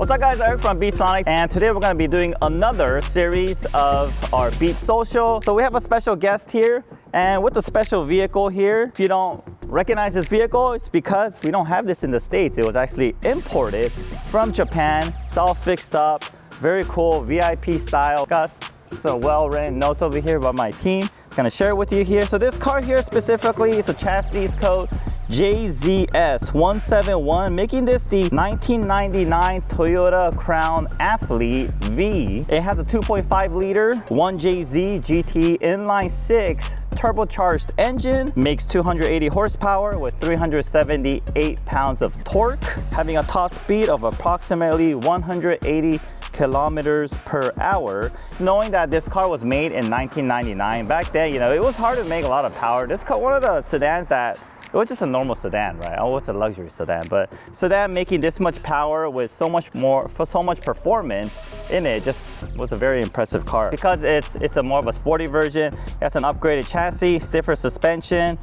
What's up guys, Eric from Beat Sonic, and today we're going to be doing another series of our Beat Social. So we have a special guest here, and with the special vehicle here, if you don't recognize this vehicle, it's because we don't have this in the States. It was actually imported from Japan. It's all fixed up, very cool, VIP style. Gus, some well-written notes over here by my team. I'm gonna share it with you here. So this car here specifically is a chassis code JZS171, making this the 1999 Toyota Crown Athlete V. It has a 2.5 liter 1JZ GT inline 6 turbocharged engine, makes 280 horsepower with 378 pounds of torque, having a top speed of approximately 180 kilometers per hour. Knowing that this car was made in 1999, back then, you know, it was hard to make a lot of power. This car, one of the sedans that, it was just a normal sedan, right? Oh, it's a luxury sedan, but sedan making this much power with so much more, for so much performance in it, just was a very impressive car. Because it's a more of a sporty version, it has an upgraded chassis, stiffer suspension,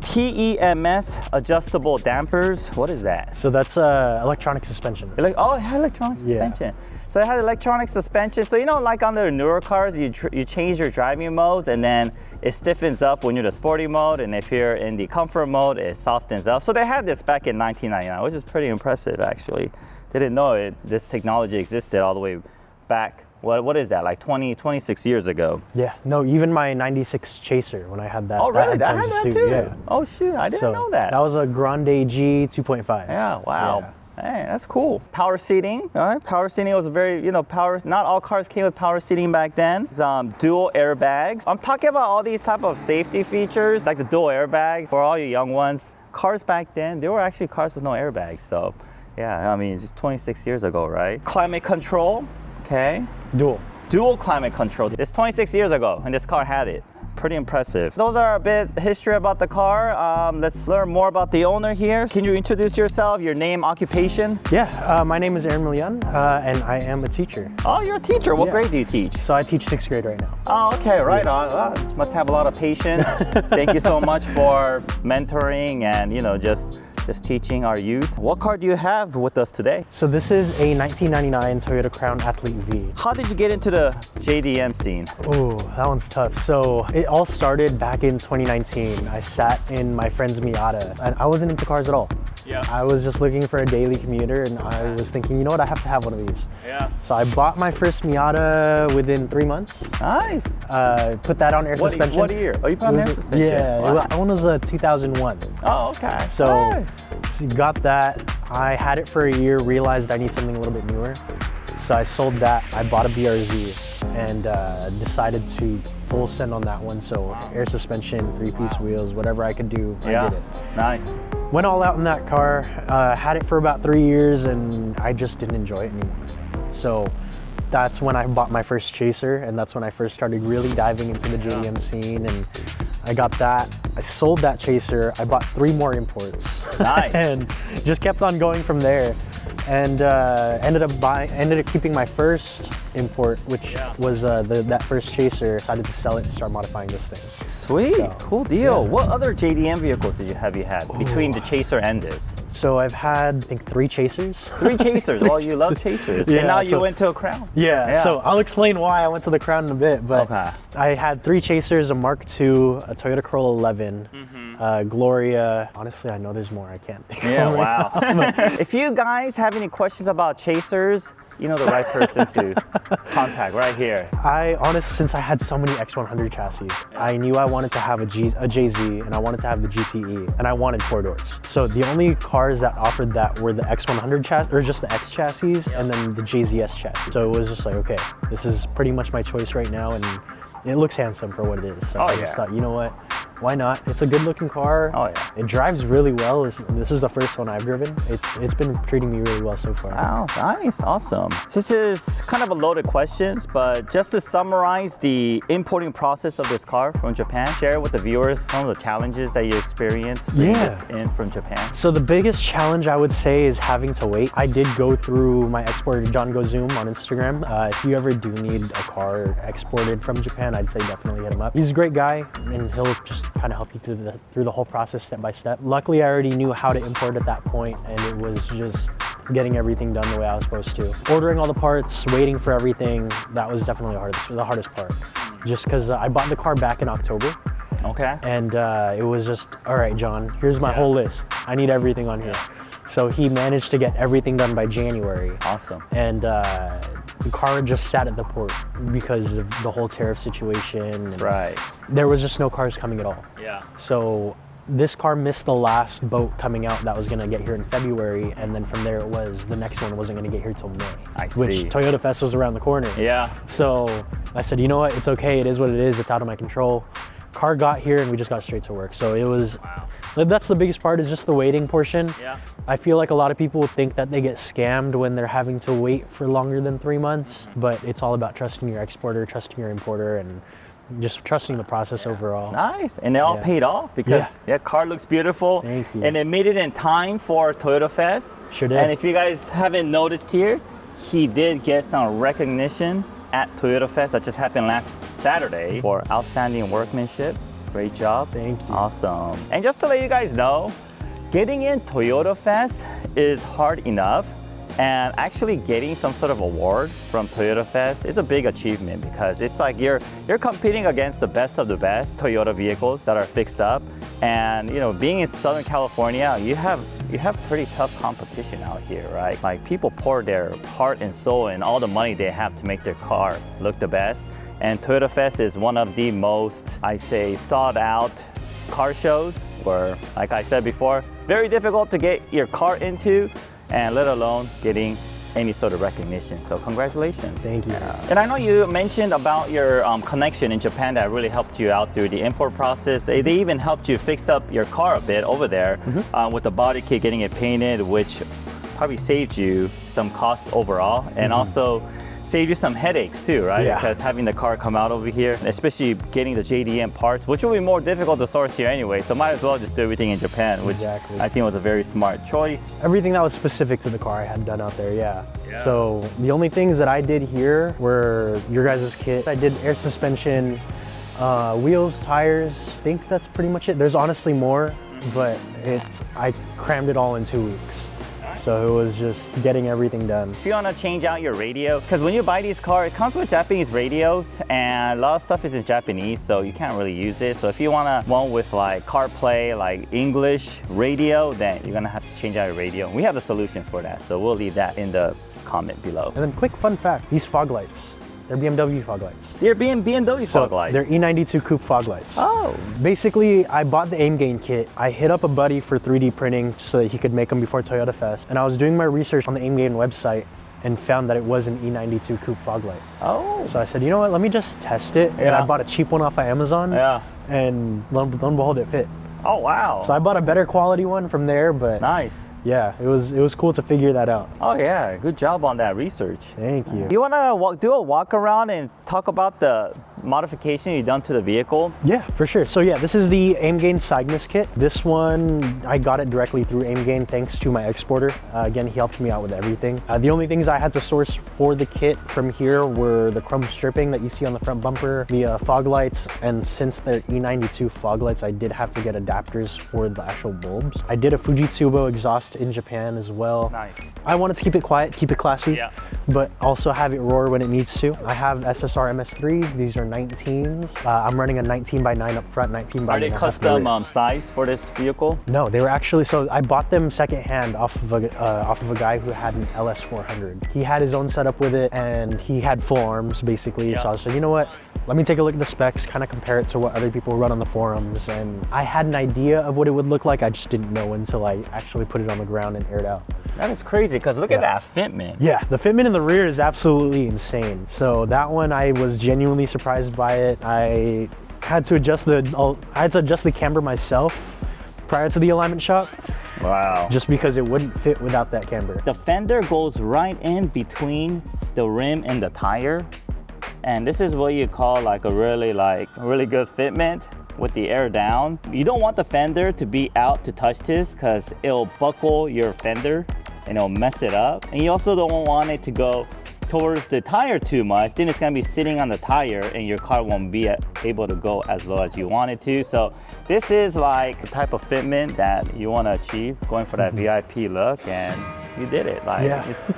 TEMS adjustable dampers. What is that? So that's electronic suspension. Oh, it had electronic suspension. Yeah. So it had electronic suspension. So you know, like on the newer cars, you change your driving modes and then it stiffens up when you're in the sporty mode, and if you're in the comfort mode, it softens up. So they had this back in 1999, which is pretty impressive actually. Didn't know this technology existed all the way back. What is that, like 26 years ago? Yeah, no, even my 96 Chaser, when I had that. Oh, really? I had that too? Yeah. Oh, shoot, I didn't know that. That was a Grande G 2.5. Yeah, wow. Yeah. Hey, that's cool. Power seating, all right? Power seating was a very, you know, not all cars came with power seating back then. It's, dual airbags. I'm talking about all these type of safety features, like the dual airbags for all you young ones. Cars back then, there were actually cars with no airbags, so yeah, I mean, it's just 26 years ago, right? Climate control. Okay. Dual climate control. It's 26 years ago and this car had it. Pretty impressive. Those are a bit history about the car. Let's learn more about the owner here. Can you introduce yourself, your name, occupation? Yeah, my name is Aaron Milian, and I am a teacher. Oh, you're a teacher. What grade do you teach? So I teach 6th grade right now. Oh, okay, right on. Must have a lot of patience. Thank you so much for mentoring and, you know, just teaching our youth. What car do you have with us today? So this is a 1999 Toyota Crown Athlete V. How did you get into the JDM scene? Oh, that one's tough. So it all started back in 2019. I sat in my friend's Miata and I wasn't into cars at all. Yeah. I was just looking for a daily commuter and I was thinking, you know what, I have to have one of these. Yeah. So I bought my first Miata within 3 months. Nice. Put that on air suspension. What year? Oh, you put on air suspension? Yeah, wow. That one was 2001. Oh, okay. So, nice. So got that. I had it for a year, realized I need something a little bit newer. So I sold that. I bought a BRZ and decided to full send on that one. So air suspension, 3-piece wheels, whatever I could do, I did it. Nice. Went all out in that car, had it for about 3 years and I just didn't enjoy it anymore. So that's when I bought my first Chaser, and that's when I first started really diving into the JDM scene, and I got that. I sold that Chaser. I bought 3 more imports. Nice. And just kept on going from there. And ended up keeping my first import, which was that first Chaser. Decided to sell it and start modifying this thing. Sweet, so, cool deal. Yeah. What other JDM vehicles have you had between the Chaser and this? So I've had, I think, 3 Chasers. 3 Chasers. Well, you love Chasers. Yeah, and now you went to a Crown. Yeah. So I'll explain why I went to the Crown in a bit. But I had 3 Chasers, a Mark II, a Toyota Corolla 11. Gloria. Honestly, I know there's more. I can't think of them wow. If you guys have any questions about Chasers, you know the right person to contact right here. Since I had so many X100 chassis, I knew I wanted to have a JZ and I wanted to have the GTE and I wanted 4 doors. So the only cars that offered that were the X100 chassis, or just the X chassis, and then the JZS chassis. So it was just like, okay, this is pretty much my choice right now, and it looks handsome for what it is. So I just thought, you know what? Why not? It's a good looking car. Oh yeah. It drives really well. This is the first one I've driven. It's been treating me really well so far. Wow, nice, awesome. This is kind of a loaded question, but just to summarize the importing process of this car from Japan, share with the viewers some of the challenges that you experienced bringing this in from Japan. So the biggest challenge I would say is having to wait. I did go through my exporter, John Go Zoom on Instagram. If you ever do need a car exported from Japan, I'd say definitely hit him up. He's a great guy and he'll just kind of help you through the whole process step by step. Luckily, I already knew how to import at that point, and it was just getting everything done the way I was supposed to. Ordering all the parts, waiting for everything, that was definitely the hardest part. Just because I bought the car back in October. Okay. And it was just, all right, John, here's my whole list. I need everything on here. So he managed to get everything done by January. Awesome. And the car just sat at the port because of the whole tariff situation. That's right. There was just no cars coming at all. Yeah. So this car missed the last boat coming out that was gonna get here in February, and then from there it was, the next one wasn't gonna get here till May. I see. Which Toyota Fest was around the corner. Yeah. So I said, you know what, it's okay, it is what it is, it's out of my control. Car got here and we just got straight to work. So it was, that's the biggest part, is just the waiting portion. Yeah. I feel like a lot of people think that they get scammed when they're having to wait for longer than 3 months, but it's all about trusting your exporter, trusting your importer, and just trusting the process overall. Nice, and it all paid off because car looks beautiful. Thank you. And it made it in time for Toyota Fest. Sure did. And if you guys haven't noticed here, he did get some recognition at Toyota Fest that just happened last Saturday for outstanding workmanship. Great job. Thank you. Awesome. And just to let you guys know, getting in Toyota Fest is hard enough. And actually getting some sort of award from Toyota Fest is a big achievement because it's like you're competing against the best of the best Toyota vehicles that are fixed up. And you know, being in Southern California, you have pretty tough competition out here, right? Like people pour their heart and soul and all the money they have to make their car look the best. And Toyota Fest is one of the most, I say, sought out car shows where, like I said before, very difficult to get your car into, and let alone getting any sort of recognition. So congratulations. Thank you. And I know you mentioned about your connection in Japan that really helped you out through the import process. They even helped you fix up your car a bit over there with the body kit, getting it painted, which probably saved you some cost overall, and also saved you some headaches too, right? Yeah. Because having the car come out over here, especially getting the JDM parts, which will be more difficult to source here anyway, so might as well just do everything in Japan, which I think was a very smart choice. Everything that was specific to the car I had done out there, So the only things that I did here were your guys' kit. I did air suspension, wheels, tires. I think that's pretty much it. There's honestly more, but I crammed it all in 2 weeks. So it was just getting everything done. If you want to change out your radio, because when you buy these cars, it comes with Japanese radios, and a lot of stuff is in Japanese, so you can't really use it. So if you want one with like CarPlay, like English radio, then you're gonna have to change out your radio. We have a solution for that, so we'll leave that in the comment below. And then quick fun fact, these fog lights, they're BMW fog lights. They're BMW fog lights? They're E92 coupe fog lights. Oh. Basically, I bought the aim gain kit. I hit up a buddy for 3D printing so that he could make them before Toyota Fest. And I was doing my research on the aim gain website and found that it was an E92 coupe fog light. Oh. So I said, you know what, let me just test it. And I bought a cheap one off of Amazon. And lo and behold, it fit. Oh, wow. So I bought a better quality one from there, but nice. Yeah, it was cool to figure that out. Oh yeah, good job on that research. Thank you. You wanna do a walk around and talk about the modification you've done to the vehicle? Yeah, for sure. So yeah, this is the AimGain Cygnus kit. This one, I got it directly through AimGain thanks to my exporter. Again, he helped me out with everything. The only things I had to source for the kit from here were the chrome stripping that you see on the front bumper, the fog lights, and since they're E92 fog lights, I did have to get adapters for the actual bulbs. I did a Fujitsu exhaust in Japan as well. Nice. I wanted to keep it quiet, keep it classy, but also have it roar when it needs to. I have SSR MS3s. These are 19s. I'm running a 19x9 up front, 19x9. Are they custom sized for this vehicle? No, they were actually, so I bought them secondhand off of a guy who had an LS400. He had his own setup with it and he had full arms basically. So I was like, you know what? Let me take a look at the specs, kind of compare it to what other people run on the forums. And I had an idea of what it would look like. I just didn't know until I actually put it on the ground and aired out. That is crazy, because look at that fitment. Yeah, the fitment in the rear is absolutely insane. So that one, I was genuinely surprised by it. I had to adjust the camber myself prior to the alignment shop. Wow. Just because it wouldn't fit without that camber. The fender goes right in between the rim and the tire. And this is what you call like a really good fitment with the air down. You don't want the fender to be out to touch this because it'll buckle your fender and it'll mess it up. And you also don't want it to go towards the tire too much. Then it's gonna be sitting on the tire and your car won't be able to go as low as you want it to. So this is like the type of fitment that you wanna achieve, going for that VIP look. And you did it. Like, Yeah. it's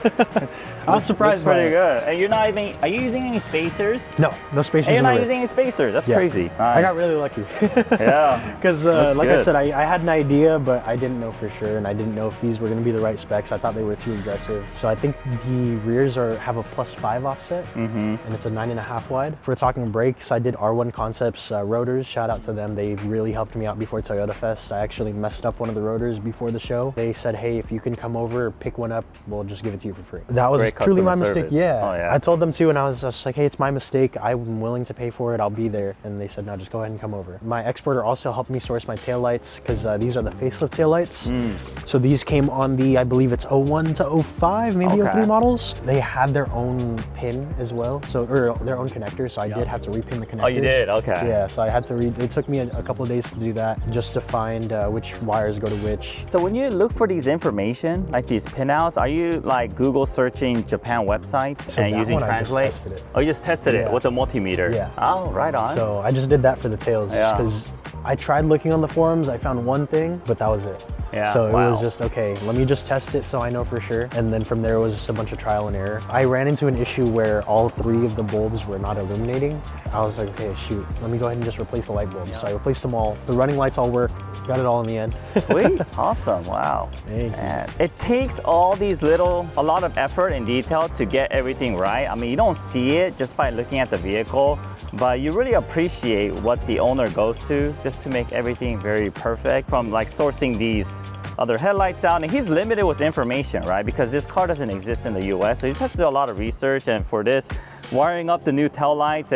I was surprised by pretty it. good. And you're not even, are you using any spacers? No spacers. And you're in not the rear. using any spacers. That's Yeah. crazy. I got Nice. really lucky. Yeah. Because Looks like I good. said, I had an idea, but I didn't know for sure, and I didn't know if these were going to be the right specs. I thought they were too aggressive. So I think the rears have a +5 offset, and it's a 9.5 wide. If we're talking brakes, I did R1 Concepts rotors. Shout out to them. They really helped me out before Toyota Fest. I actually messed up one of the rotors before the show. They said, hey, if you can come over, pick one up, we'll just give it to you for free. That was Great truly my customer mistake. service. Yeah. Oh, yeah. I told them to, and I was just like, hey, it's my mistake. I'm willing to pay for it. I'll be there. And they said, no, just go ahead and come over. My exporter also helped me source my taillights because these are the facelift taillights. So these came on the, I believe it's 01 to 05, maybe Okay. 03 models. They had their own pin as well, or their own connector. So I did have to repin the connectors. Oh, you did? Okay. Yeah, so I had to it took me a couple of days to do that just to find which wires go to which. So when you look for these information, like these pinouts, are you like Google searching Japan websites So and that using one I just Translate? tested it. Oh, you just tested it Yeah. with a multimeter? Yeah. Oh, right on. So I just did that for the tails Yeah. because I tried looking on the forums. I found one thing, but that was it. Yeah, So it wow. was just, okay, let me just test it so I know for sure. And then from there, it was just a bunch of trial and error. I ran into an issue where all 3 of the bulbs were not illuminating. I was like, okay, shoot, let me go ahead and just replace the light bulbs. So I replaced them all. The running lights all work. Got it all in the end. Sweet. Awesome. Wow. Thank you. Man, it takes all these a lot of effort and detail to get everything right. I mean, you don't see it just by looking at the vehicle, but you really appreciate what the owner goes to just to make everything very perfect, from like sourcing these other headlights out. And he's limited with information, right? Because this car doesn't exist in the US. So he has to do a lot of research. And for this, wiring up the new tail lights,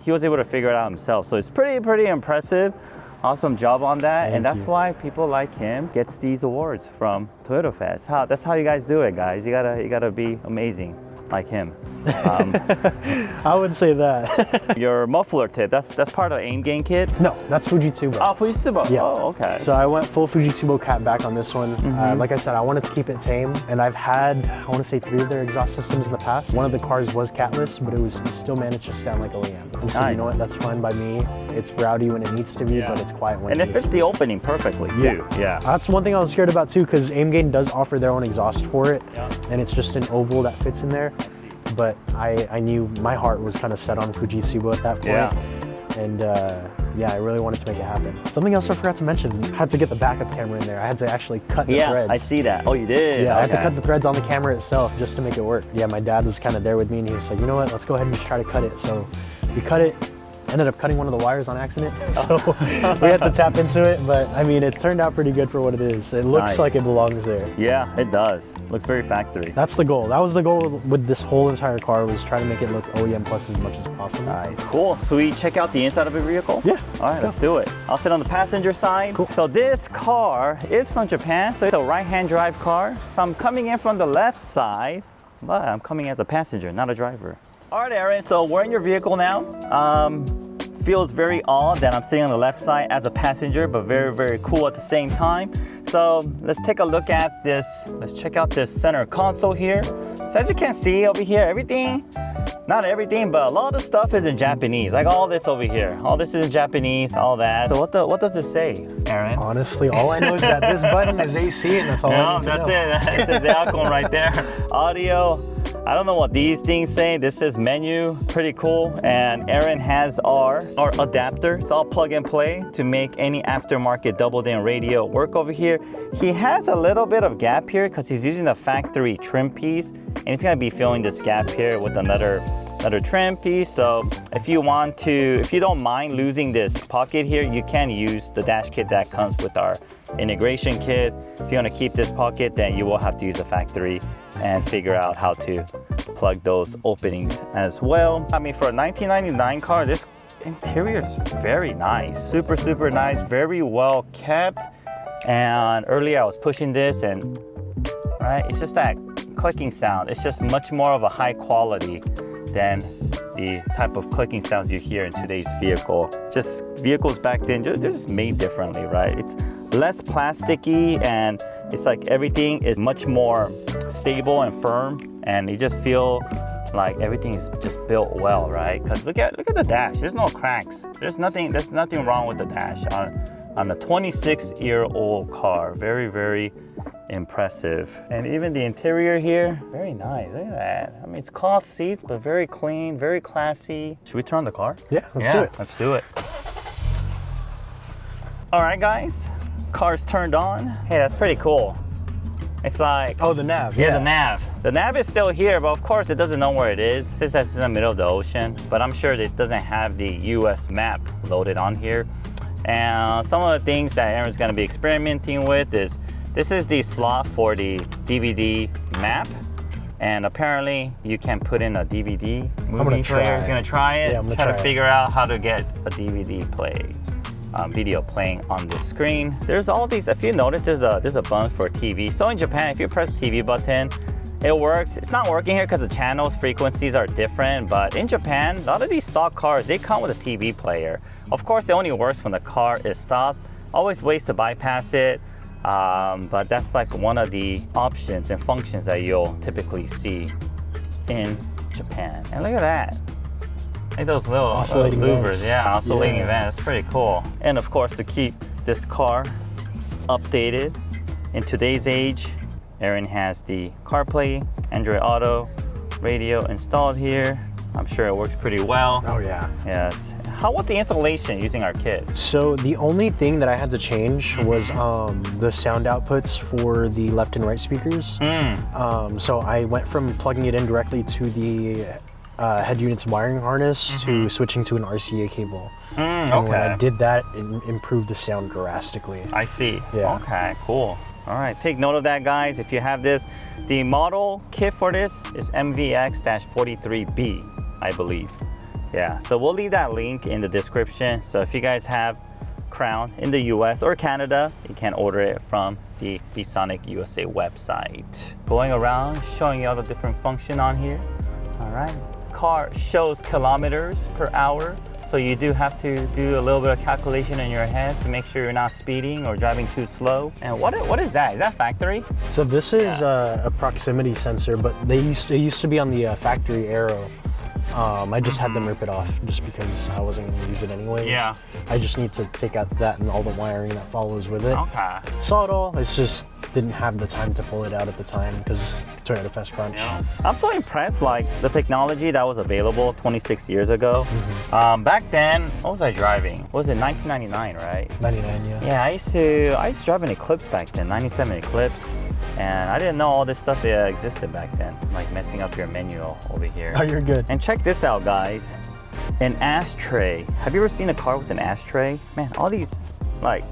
he was able to figure it out himself. So it's pretty impressive. Awesome job on that. And that's why people like him gets these awards from Toyota Fest. That's how you guys do it, guys. You gotta be amazing like him. I would say that. Your muffler tip, that's part of the aim gain kit? No, that's Fujitsu. Oh, Fujitsu. Yeah. Oh, okay. So I went full Fujitsu cap back on this one. Like I said, I wanted to keep it tame, and I've had, I want to say 3 of their exhaust systems in the past. One of the cars was catless, but it still managed to sound like OEM. And so you know what, that's fine by me. It's rowdy when it needs to be, but it's quiet when And it it needs fits to the opening perfectly too. Yeah. That's one thing I was scared about too, because Aimgain does offer their own exhaust for it, and it's just an oval that fits in there. But I knew my heart was kind of set on Fujitsu at that point. Yeah. And yeah, I really wanted to make it happen. Something else I forgot to mention, I had to get the backup camera in there. I had to actually cut the threads. Yeah, I see that. Oh, you did? Yeah, I had to Okay. cut the threads on the camera itself just to make it work. Yeah, my dad was kind of there with me, and he was like, you know what, let's go ahead and just try to cut it. So we cut it. Ended up cutting one of the wires on accident, so we had to tap into it, but I mean, it turned out pretty good for what it is. It looks Nice. like it belongs there. Yeah, it does. Looks very factory. That's the goal. That was the goal with this whole entire car, was try to make it look OEM plus as much as possible. Nice. Cool. So we check out the inside of the vehicle? Yeah, All right, let's do it. I'll sit on the passenger side. Cool. So this car is from Japan, so it's a right-hand drive car. So I'm coming in from the left side, but I'm coming as a passenger, not a driver. All right, Aaron, so we're in your vehicle now. Feels very odd that I'm sitting on the left side as a passenger, but very cool at the same time. So let's take a look at this. Let's check out this center console here. So as you can see over here, everything, not everything, but a lot of stuff is in Japanese. Like all this over here. All this is in Japanese, all that. So what does it say, Aaron? Honestly, all I know is that this button is AC, and that's all I No, need to that's know. it. It says the aircon right there. Audio. I don't know what these things say. This says menu, pretty cool. And Aaron has our adapter. It's all plug and play to make any aftermarket double-din radio work over here. He has a little bit of gap here because he's using the factory trim piece, and he's gonna be filling this gap here with another trim piece. So if you don't mind losing this pocket here, you can use the dash kit that comes with our integration kit. If you want to keep this pocket, then you will have to use the factory and figure out how to plug those openings as well. I mean, for a 1999 car, this interior is very nice. Super nice, very well kept. And earlier I was pushing this, and right, it's just that clicking sound. It's just much more of a high quality than the type of clicking sounds you hear in today's vehicle. Just vehicles back then, they're just made differently, right? It's less plasticky, and it's like everything is much more stable and firm, and you just feel like everything is just built well, right? Because look at the dash. There's no cracks. There's nothing wrong with the dash on a 26-year-old car. Very, very impressive. And even the interior here, very nice. Look at that. I mean, it's cloth seats, but very clean, very classy. Should we turn on the car? Yeah, let's do it. Let's do it. All right, guys, car's turned on. Hey, that's pretty cool. It's like, Oh, the nav. yeah, the nav. The nav is still here, but of course it doesn't know where it is since it's in the middle of the ocean. But I'm sure that it doesn't have the US map loaded on here. And some of the things that Aaron's gonna be experimenting with is, this is the slot for the DVD map. And apparently you can put in a DVD movie player. He's gonna try it, Yeah, I'm gonna try to try it. figure out how to get a DVD play. Video playing on the screen. There's all these, if you notice, there's a button for TV. So in Japan, if you press TV button, it works. It's not working here because the channels, frequencies are different, but in Japan, a lot of these stock cars, they come with a TV player. Of course, it only works when the car is stopped. Always ways to bypass it, but that's like one of the options and functions that you'll typically see in Japan. And look at that. Like those little Oscillating louvers, vents. yeah, oscillating Yeah. vents. That's pretty cool. And of course, to keep this car updated in today's age, Aaron has the CarPlay, Android Auto, radio installed here. I'm sure it works pretty well. Oh yeah. Yes. How was the installation using our kit? So the only thing that I had to change was the sound outputs for the left and right speakers. So I went from plugging it in directly to the head unit's wiring harness to switching to an RCA cable. And when I did that, it improved the sound drastically. I see. Yeah. Okay, cool. All right, take note of that, guys. If you have this, the model kit for this is MVX-43B, I believe. Yeah, so we'll leave that link in the description. So if you guys have Crown in the US or Canada, you can order it from the Sonic USA website. Going around, showing you all the different function on here. All right, car shows kilometers per hour. So you do have to do a little bit of calculation in your head to make sure you're not speeding or driving too slow. And what is that? Is that factory? So this is a proximity sensor, but they used to be on the factory Aero. I just had them rip it off just because I wasn't going to use it anyways. Yeah. I just need to take out that and all the wiring that follows with it. Okay. Saw it all, it's just didn't have the time to pull it out at the time because Toyota Fast Crunch. Yeah. I'm so impressed, like the technology that was available 26 years ago. Back then, what was I driving? What was it, 1999, right? 99, yeah. Yeah, I used to drive an Eclipse back then, 97 Eclipse. And I didn't know all this stuff existed back then, like messing up your menu over here. Oh, you're good. And check this out, guys. An ashtray. Have you ever seen a car with an ashtray? Man, all these like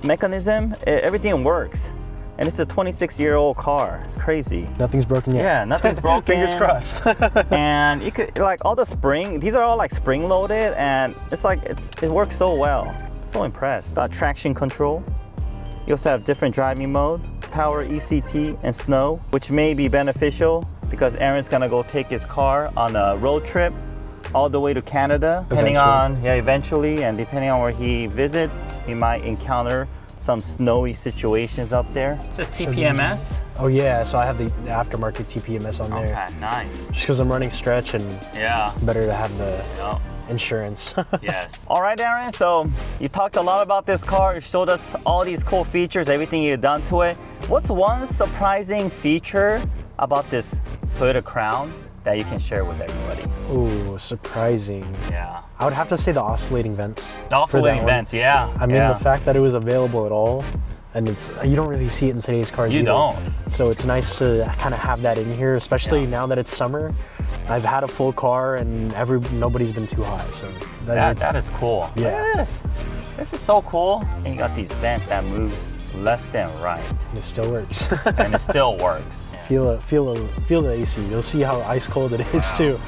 mechanism, everything works. And it's a 26-year-old car. It's crazy. Nothing's broken yet. Yeah, nothing's broken. Fingers crossed. And you could like all the spring. These are all like spring loaded, and it's like it works so well. So impressed. Traction control. You also have different driving mode, power, ECT, and snow, which may be beneficial because Aaron's gonna go take his car on a road trip all the way to Canada, eventually, and depending on where he visits, he might encounter some snowy situations up there. It's a TPMS. Oh yeah, so I have the aftermarket TPMS on there. Okay, nice. Just because I'm running stretch and Yeah. better to have the Yep. insurance. Yes. All right, Aaron, so you talked a lot about this car. You showed us all these cool features, everything you've done to it. What's one surprising feature about this Toyota Crown that you can share with everybody? Ooh, surprising. Yeah. I would have to say the oscillating vents. The oscillating vents, yeah. I mean, the fact that it was available at all, and you don't really see it in today's cars You either. don't. So it's nice to kind of have that in here, especially now that it's summer. I've had a full car and nobody's been too high, so that is cool. Yeah. Look at this. This is so cool. And you got these vents that move left and right. it still works. And it still works. Feel the AC. You'll see how ice cold it is too.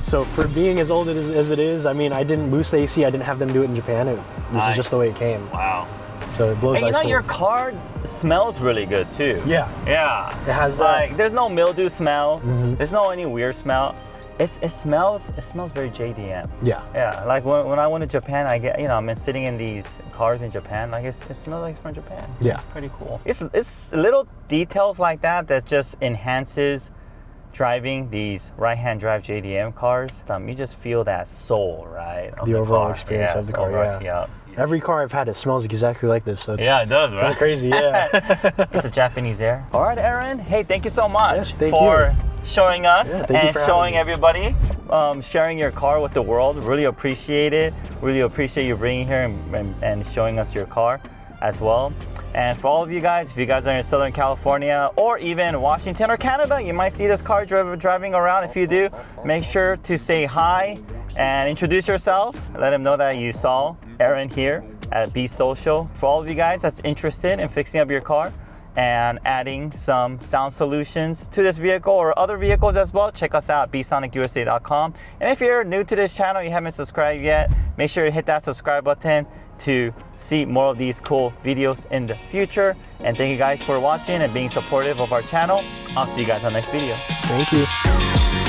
So for being as old as it is, I mean, I didn't boost the AC. I didn't have them do it in Japan. This is just the way it came. Wow. So it blows And you ice know, cold. your car smells really good too. Yeah. Yeah. It has like there's no mildew smell. Mhm. There's no any weird smell. It smells very JDM. Yeah. Yeah. Like when I went to Japan, I've been sitting in these cars in Japan. Like it smells like it's from Japan. Yeah. It's pretty cool. It's little details like that just enhances driving these right-hand drive JDM cars, you just feel that soul, right? Of The overall car. experience of the car, overall, yeah. Every car I've had, it smells exactly like this. So it's yeah, it does, right? kinda crazy, yeah. It's a Japanese air. All right, Aaron. Hey, thank you so much Yes, thank for showing us Yeah, thank you and for having showing me. everybody, sharing your car with the world. Really appreciate it. Really appreciate you bringing here and showing us your car as well. And for all of you guys, if you guys are in Southern California or even Washington or Canada, you might see this car driving around. If you do, make sure to say hi and introduce yourself. Let them know that you saw Aaron here at Be Social. For all of you guys that's interested in fixing up your car and adding some sound solutions to this vehicle or other vehicles as well, check us out at bsonicusa.com. And if you're new to this channel, you haven't subscribed yet, make sure to hit that subscribe button to see more of these cool videos in the future. And thank you guys for watching and being supportive of our channel. I'll see you guys on the next video. Thank you.